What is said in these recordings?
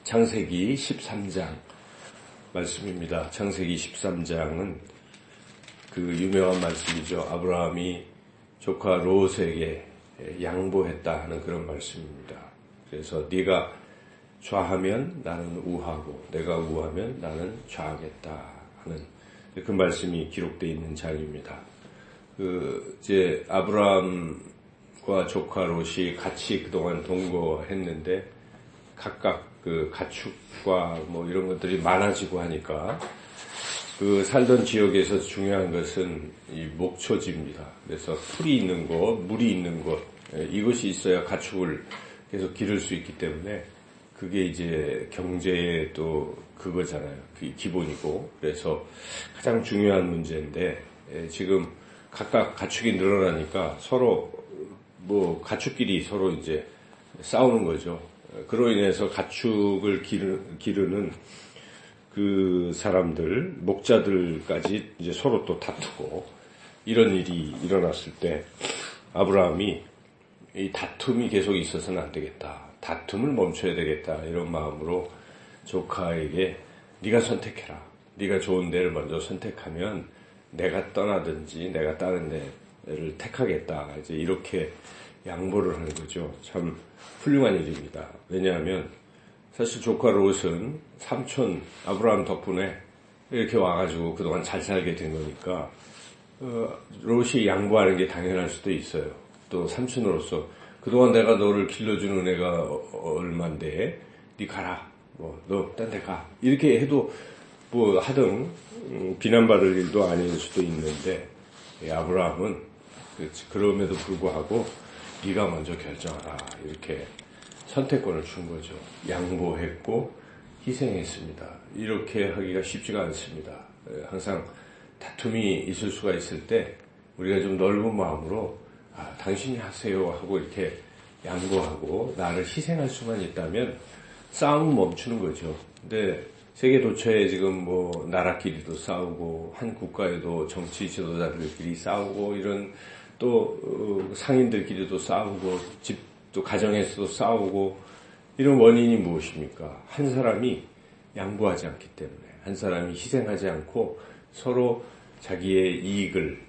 창세기 13장 말씀입니다. 창세기 13장은 그 유명한 말씀이죠. 아브라함이 조카 롯에게 양보했다 하는 그런 말씀입니다. 그래서 네가 좌하면 나는 우하고 내가 우하면 나는 좌하겠다 하는 그 말씀이 기록되어 있는 장입니다. 이제 아브라함과 조카 롯이 같이 그동안 동거했는데 각각 그 가축과 뭐 이런 것들이 많아지고 하니까 그 살던 지역에서 중요한 것은 이 목초지입니다. 그래서 풀이 있는 곳, 물이 있는 곳, 이것이 있어야 가축을 계속 기를 수 있기 때문에 그게 이제 경제의 또 그거잖아요. 그게 기본이고. 그래서 가장 중요한 문제인데 지금 각각 가축이 늘어나니까 서로 뭐 가축끼리 서로 이제 싸우는 거죠. 그로 인해서 가축을 기르는 그 사람들, 목자들까지 이제 서로 또 다투고 이런 일이 일어났을 때 아브라함이 이 다툼이 계속 있어서는 안 되겠다. 다툼을 멈춰야 되겠다. 이런 마음으로 조카에게 네가 선택해라. 네가 좋은 데를 먼저 선택하면 내가 떠나든지 내가 다른 데를 택하겠다. 이제 이렇게 양보를 하는 거죠. 참 훌륭한 일입니다. 왜냐하면 사실 조카 롯은 삼촌 아브라함 덕분에 이렇게 와가지고 그동안 잘 살게 된 거니까 롯이 양보하는 게 당연할 수도 있어요. 또 삼촌으로서 그동안 내가 너를 길러주는 애가 얼만데 네 가라. 뭐 너 딴 데 가. 이렇게 해도 뭐 하등 비난받을 일도 아닐 수도 있는데 아브라함은 그럼에도 불구하고 네가 먼저 결정하라. 이렇게 선택권을 준 거죠. 양보했고 희생했습니다. 이렇게 하기가 쉽지가 않습니다. 항상 다툼이 있을 수가 있을 때 우리가 좀 넓은 마음으로 당신이 하세요 하고 이렇게 양보하고 나를 희생할 수만 있다면 싸움은 멈추는 거죠. 근데 세계 도처에 지금 뭐 나라끼리도 싸우고 한 국가에도 정치 지도자들끼리 싸우고 이런 또 상인들끼리도 싸우고 집도 가정에서도 싸우고 이런 원인이 무엇입니까? 한 사람이 양보하지 않기 때문에 한 사람이 희생하지 않고 서로 자기의 이익을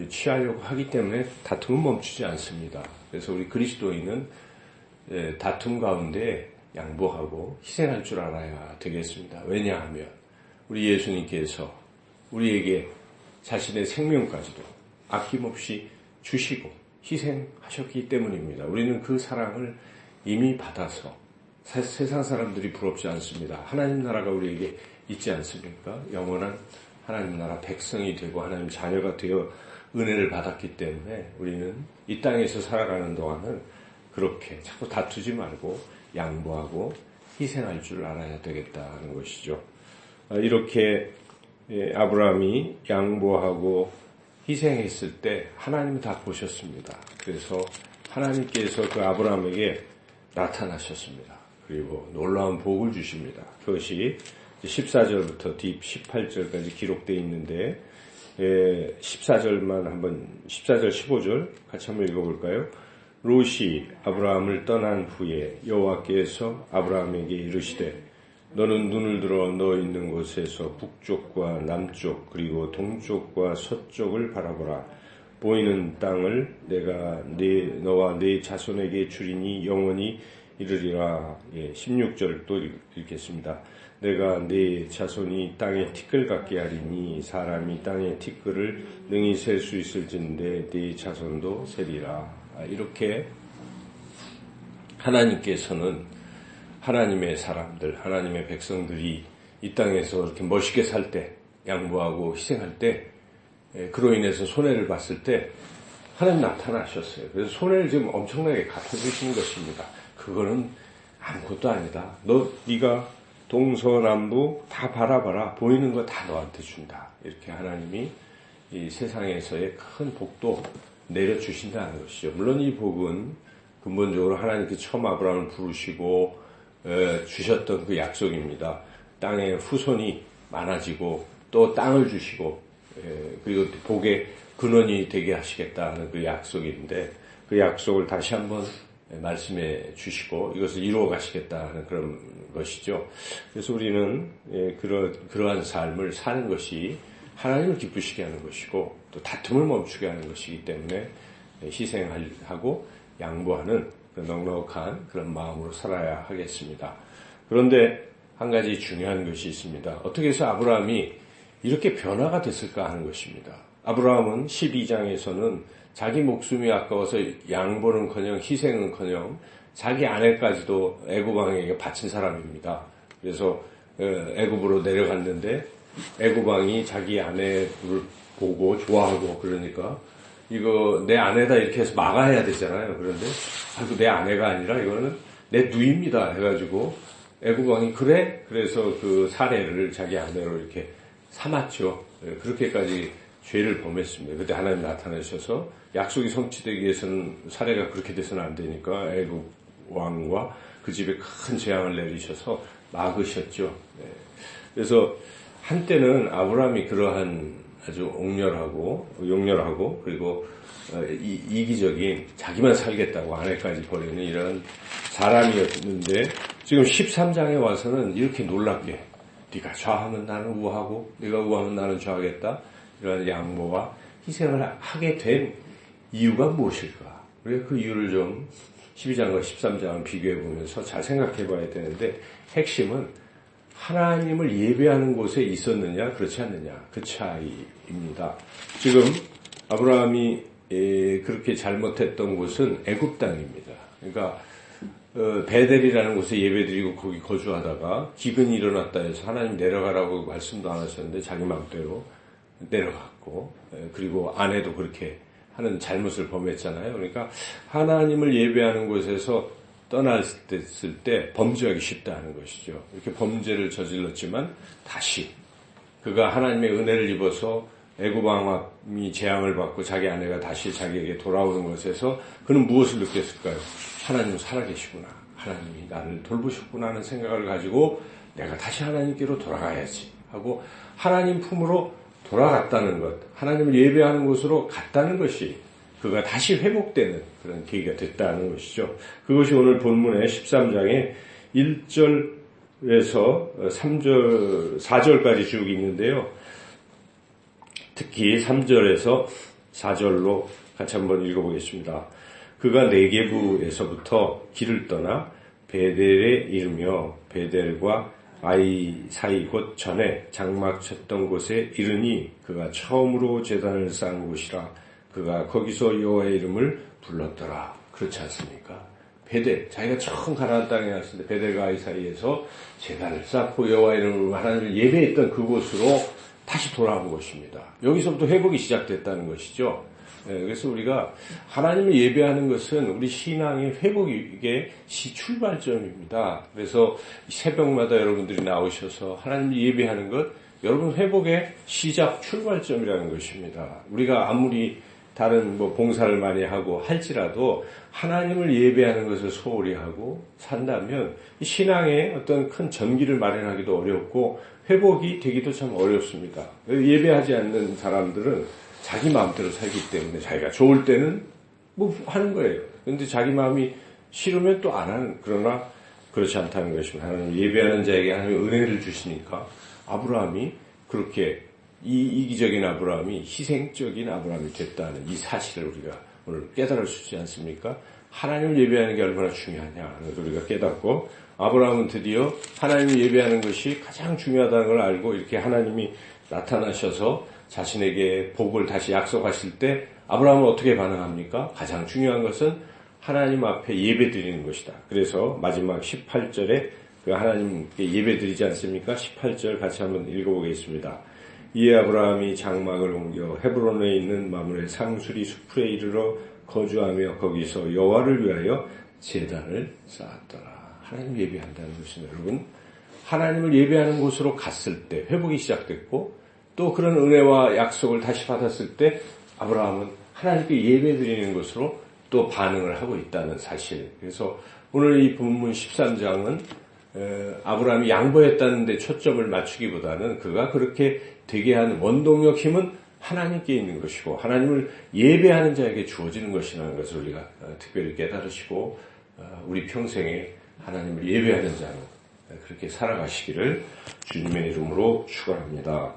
취하려고 하기 때문에 다툼은 멈추지 않습니다. 그래서 우리 그리스도인은 다툼 가운데 양보하고 희생할 줄 알아야 되겠습니다. 왜냐하면 우리 예수님께서 우리에게 자신의 생명까지도 아낌없이 주시고 희생하셨기 때문입니다. 우리는 그 사랑을 이미 받아서 세상 사람들이 부럽지 않습니다. 하나님 나라가 우리에게 있지 않습니까? 영원한 하나님 나라 백성이 되고 하나님 자녀가 되어 은혜를 받았기 때문에 우리는 이 땅에서 살아가는 동안은 그렇게 자꾸 다투지 말고 양보하고 희생할 줄 알아야 되겠다는 것이죠. 이렇게 아브라함이 양보하고 희생했을 때 하나님은 다 보셨습니다. 그래서 하나님께서 그 아브라함에게 나타나셨습니다. 그리고 놀라운 복을 주십니다. 그것이 14절부터 뒤 18절까지 기록되어 있는데 14절만 한번 14절 15절 같이 한번 읽어볼까요? 롯이 아브라함을 떠난 후에 여호와께서 아브라함에게 이르시되 너는 눈을 들어 너 있는 곳에서 북쪽과 남쪽 그리고 동쪽과 서쪽을 바라보라. 보이는 땅을 내가 너와 네 자손에게 주리니 영원히 이르리라. 16절 또 읽겠습니다. 내가 네 자손이 땅의 티끌 같게 하리니 사람이 땅의 티끌을 능히 셀 수 있을진데 네 자손도 세리라. 이렇게 하나님께서는 하나님의 사람들, 하나님의 백성들이 이 땅에서 이렇게 멋있게 살 때, 양보하고 희생할 때, 그로 인해서 손해를 봤을 때 하나님 나타나셨어요. 그래서 손해를 지금 엄청나게 갚아주시는 것입니다. 그거는 아무것도 아니다. 네가 동서남북 다 바라봐라. 보이는 거 다 너한테 준다. 이렇게 하나님이 이 세상에서의 큰 복도 내려주신다는 것이죠. 물론 이 복은 근본적으로 하나님께 처음 아브라함을 부르시고 주셨던 그 약속입니다. 땅의 후손이 많아지고 또 땅을 주시고 그리고 복의 근원이 되게 하시겠다는 그 약속인데 그 약속을 다시 한번 말씀해 주시고 이것을 이루어 가시겠다는 그런 것이죠. 그래서 우리는 그러한 삶을 사는 것이 하나님을 기쁘시게 하는 것이고 또 다툼을 멈추게 하는 것이기 때문에 희생하고 양보하는 넉넉한 그런 마음으로 살아야 하겠습니다. 그런데 한 가지 중요한 것이 있습니다. 어떻게 해서 아브라함이 이렇게 변화가 됐을까 하는 것입니다. 아브라함은 12장에서는 자기 목숨이 아까워서 양보는커녕 희생은커녕 자기 아내까지도 애굽 왕에게 바친 사람입니다. 그래서 애굽으로 내려갔는데 애굽 왕이 자기 아내를 보고 좋아하고 그러니까 이거 내 아내다 이렇게 해서 막아야 되잖아요. 그런데 아이고 내 아내가 아니라 이거는 내 누이입니다 해가지고 애굽 왕이 그래? 그래서 그 사례를 자기 아내로 이렇게 삼았죠. 그렇게까지 죄를 범했습니다. 그때 하나님 나타나셔서 약속이 성취되기 위해서는 사례가 그렇게 돼서는 안 되니까 애굽 왕과 그 집에 큰 재앙을 내리셔서 막으셨죠. 그래서 한때는 아브라함이 그러한 아주 용렬하고 그리고 이기적인 자기만 살겠다고 아내까지 버리는 이런 사람이었는데 지금 13장에 와서는 이렇게 놀랍게 네가 좌하면 나는 우하고 네가 우하면 나는 좌하겠다 이런 양보와 희생을 하게 된 이유가 무엇일까? 우리가 그 이유를 좀 12장과 13장을 비교해 보면서 잘 생각해 봐야 되는데 핵심은 하나님을 예배하는 곳에 있었느냐 그렇지 않느냐 그 차이입니다. 지금 아브라함이 그렇게 잘못했던 곳은 애굽 땅입니다. 그러니까 베델이라는 곳에 예배드리고 거기 거주하다가 기근이 일어났다 해서 하나님 내려가라고 말씀도 안 하셨는데 자기 마음대로 내려갔고 그리고 아내도 그렇게 하는 잘못을 범했잖아요. 그러니까 하나님을 예배하는 곳에서 떠났을 때 범죄하기 쉽다는 것이죠. 이렇게 범죄를 저질렀지만 다시 그가 하나님의 은혜를 입어서 애굽 왕이 재앙을 받고 자기 아내가 다시 자기에게 돌아오는 것에서 그는 무엇을 느꼈을까요? 하나님은 살아계시구나. 하나님이 나를 돌보셨구나 하는 생각을 가지고 내가 다시 하나님께로 돌아가야지 하고 하나님 품으로 돌아갔다는 것, 하나님을 예배하는 곳으로 갔다는 것이 그가 다시 회복되는 그런 계기가 됐다는 것이죠. 그것이 오늘 본문의 13장의 1절에서 3절, 4절까지 쭉 있는데요. 특히 3절에서 4절로 같이 한번 읽어보겠습니다. 그가 네게부에서부터 길을 떠나 베델에 이르며 베델과 아이 사이 곧 전에 장막 쳤던 곳에 이르니 그가 처음으로 제단을 쌓은 곳이라 그가 거기서 여호와의 이름을 불렀더라. 그렇지 않습니까? 베델, 자기가 처음 가나안 땅에 왔을 때 베델과 아이 사이에서 제단을 쌓고 여호와의 이름을 하나님을 예배했던 그곳으로 다시 돌아온 것입니다. 여기서부터 회복이 시작됐다는 것이죠. 그래서 우리가 하나님을 예배하는 것은 우리 신앙의 회복의 출발점입니다. 그래서 새벽마다 여러분들이 나오셔서 하나님을 예배하는 것, 여러분 회복의 시작 출발점이라는 것입니다. 우리가 아무리 다른 봉사를 많이 하고 할지라도 하나님을 예배하는 것을 소홀히 하고 산다면 신앙의 어떤 큰 전기를 마련하기도 어렵고 회복이 되기도 참 어렵습니다. 예배하지 않는 사람들은 자기 마음대로 살기 때문에 자기가 좋을 때는 하는 거예요. 그런데 자기 마음이 싫으면 또 안 하는, 그러나 그렇지 않다는 것입니다. 하나님 예배하는 자에게 하나님 은혜를 주시니까 아브라함이 그렇게 이기적인 아브라함이 희생적인 아브라함이 됐다는 이 사실을 우리가 오늘 깨달을 수 있지 않습니까? 하나님을 예배하는 게 얼마나 중요하냐 하는 것을 우리가 깨닫고 아브라함은 드디어 하나님을 예배하는 것이 가장 중요하다는 걸 알고 이렇게 하나님이 나타나셔서 자신에게 복을 다시 약속하실 때 아브라함은 어떻게 반응합니까? 가장 중요한 것은 하나님 앞에 예배드리는 것이다. 그래서 마지막 18절에 그 하나님께 예배드리지 않습니까? 18절 같이 한번 읽어보겠습니다. 이에 아브라함이 장막을 옮겨 헤브론에 있는 마므레 상수리 숲에 이르러 거주하며 거기서 여호와를 위하여 제단을 쌓았더라. 하나님 예배한다는 것은 여러분 하나님을 예배하는 곳으로 갔을 때 회복이 시작됐고 또 그런 은혜와 약속을 다시 받았을 때 아브라함은 하나님께 예배드리는 것으로 또 반응을 하고 있다는 사실. 그래서 오늘 이 본문 13장은 아브라함이 양보했다는 데 초점을 맞추기보다는 그가 그렇게 되게 한 원동력 힘은 하나님께 있는 것이고 하나님을 예배하는 자에게 주어지는 것이라는 것을 우리가 특별히 깨달으시고 우리 평생에 하나님을 예배하는 자로 그렇게 살아가시기를 주님의 이름으로 축원합니다.